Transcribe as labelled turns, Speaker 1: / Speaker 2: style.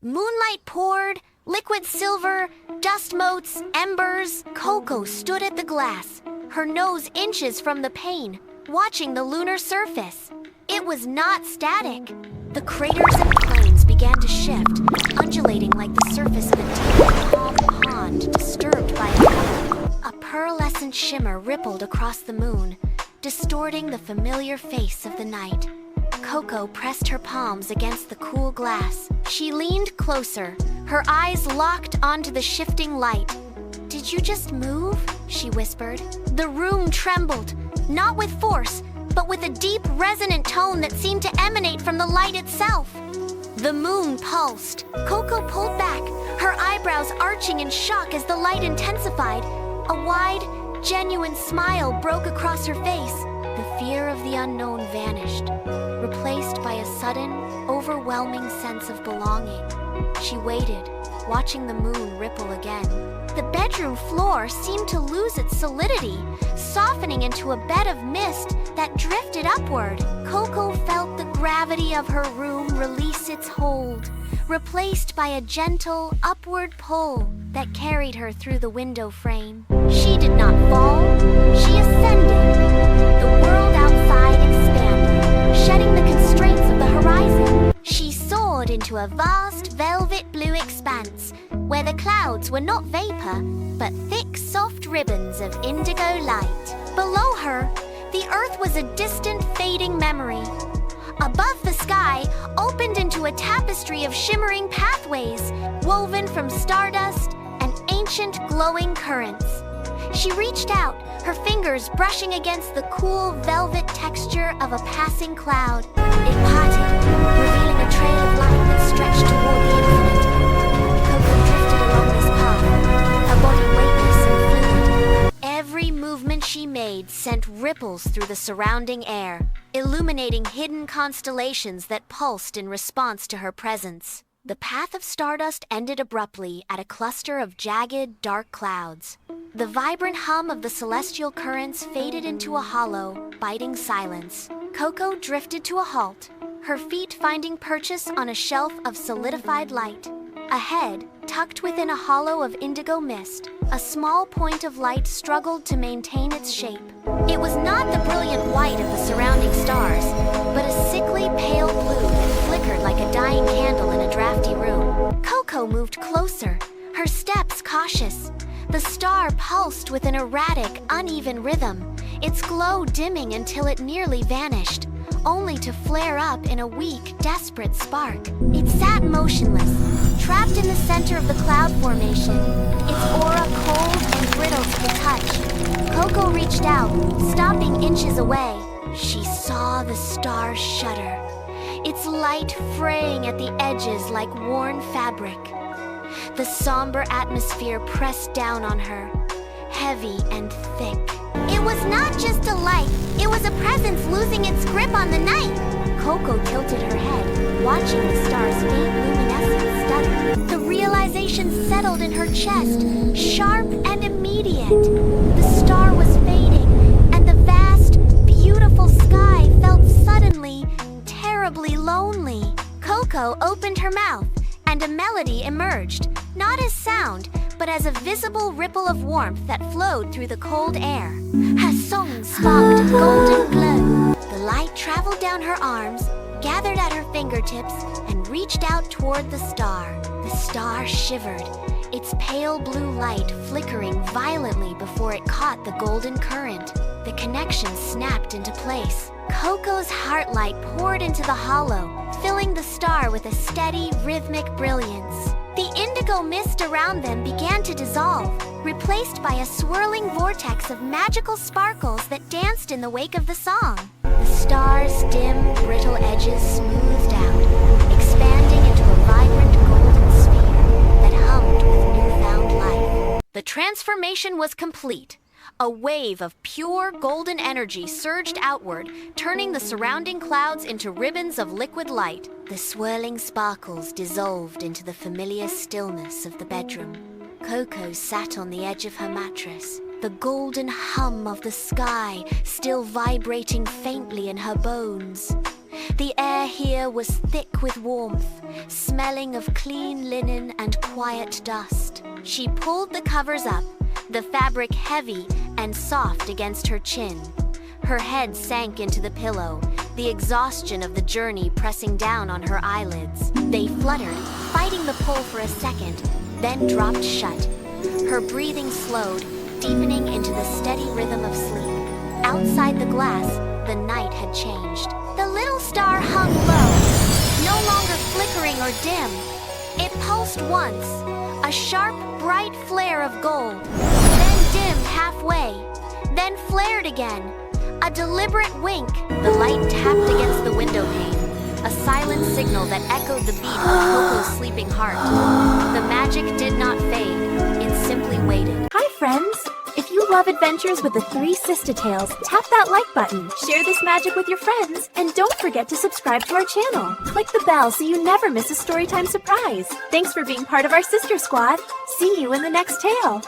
Speaker 1: Moonlight poured, liquid silver, dust motes, embers. Koko stood at the glass, her nose inches from the pane, watching the lunar surface. It was not static. The craters and plains began to shift, undulating like the surface of a deep, calm pond disturbed by a current. A pearlescent shimmer rippled across the moon, distorting the familiar face of the night. Koko pressed her palms against the cool glass. She leaned closer, her eyes locked onto the shifting light. "Did you just move?" she whispered. The room trembled, not with force, but with a deep, resonant tone that seemed to emanate from the light itself. The moon pulsed. Koko pulled back, her eyebrows arching in shock as the light intensified. A wide, genuine smile broke across her face. The fear of the unknown vanished, replaced by a sudden, overwhelming sense of belonging. She waited, watching the moon ripple again. The bedroom floor seemed to lose its solidity, softening into a bed of mist that drifted upward. Koko felt the gravity of her room release its hold, replaced by a gentle, upward pull that carried her through the window frame. She did not fall, she ascended. The world outside expanded, shedding the constraints of the horizon. She soared into a vast velvet blue expanse, where the clouds were not vapor, but thick, soft ribbons of indigo light. Below her, the earth was a distant, fading memory. Above, the sky opened into a tapestry of shimmering pathways, woven from stardust and ancient glowing currents. She reached out, her fingers brushing against the cool velvet texture of a passing cloud. It parted, revealing a trail of light that stretched toward the infinite. Koko drifted along this path, her body weightless and fluid. Every movement she made sent ripples through the surrounding air, illuminating hidden constellations that pulsed in response to her presence. The path of stardust ended abruptly at a cluster of jagged, dark clouds. The vibrant hum of the celestial currents faded into a hollow, biting silence. Koko drifted to a halt, her feet finding purchase on a shelf of solidified light. Ahead, tucked within a hollow of indigo mist, a small point of light struggled to maintain its shape. It was not the brilliant white of the surrounding stars, but a sickly pale blue that flickered like a dying candle in a drafty room. Koko moved closer, her steps cautious. The star pulsed with an erratic, uneven rhythm, its glow dimming until it nearly vanished, only to flare up in a weak, desperate spark. It sat motionless, trapped in the center of the cloud formation, its aura cold and brittle to the touch. Koko reached out, stopping inches away. She saw the star shudder, its light fraying at the edges like worn fabric. The somber atmosphere pressed down on her, heavy and thick. It was not just a light, it was a presence losing its grip on the night. Koko tilted her head, watching the star's faint luminescence study. The realization settled in her chest, sharp and immediate. The star was fading, and the vast, beautiful sky felt suddenly, terribly lonely. Koko opened her mouth, and a melody emerged, not as sound, but as a visible ripple of warmth that flowed through the cold air. Her song sparked a golden glow. The light traveled down her arms, gathered at her fingertips, and reached out toward the star. The star shivered, its pale blue light flickering violently before it caught the golden current. The connection snapped into place. Koko's heart light poured into the hollow, filling the star with a steady, rhythmic brilliance. The indigo mist around them began to dissolve, replaced by a swirling vortex of magical sparkles that danced in the wake of the song. The star's dim, brittle edges smoothed out, expanding into a vibrant golden sphere that hummed with newfound life. The transformation was complete. A wave of pure golden energy surged outward, turning the surrounding clouds into ribbons of liquid light. The swirling sparkles dissolved into the familiar stillness of the bedroom. Koko sat on the edge of her mattress, the golden hum of the sky still vibrating faintly in her bones. The air here was thick with warmth, smelling of clean linen and quiet dust. She pulled the covers up, the fabric heavy and soft against her chin. Her head sank into the pillow, the exhaustion of the journey pressing down on her eyelids. They fluttered, fighting the pull for a second, then dropped shut. Her breathing slowed, deepening into the steady rhythm of sleep. Outside the glass, the night had changed. The little star hung low, no longer flickering or dim. It pulsed once, a sharp, bright flare of gold, then dimmed halfway, then flared again. A deliberate wink. The light tapped against the window pane, a silent signal that echoed the beat of Koko's sleeping heart. The magic did not fade, it simply waited.
Speaker 2: Hi friends! If you love adventures with the three sister tales, tap that like button, share this magic with your friends, and don't forget to subscribe to our channel. Click the bell so you never miss a storytime surprise. Thanks for being part of our sister squad. See you in the next tale.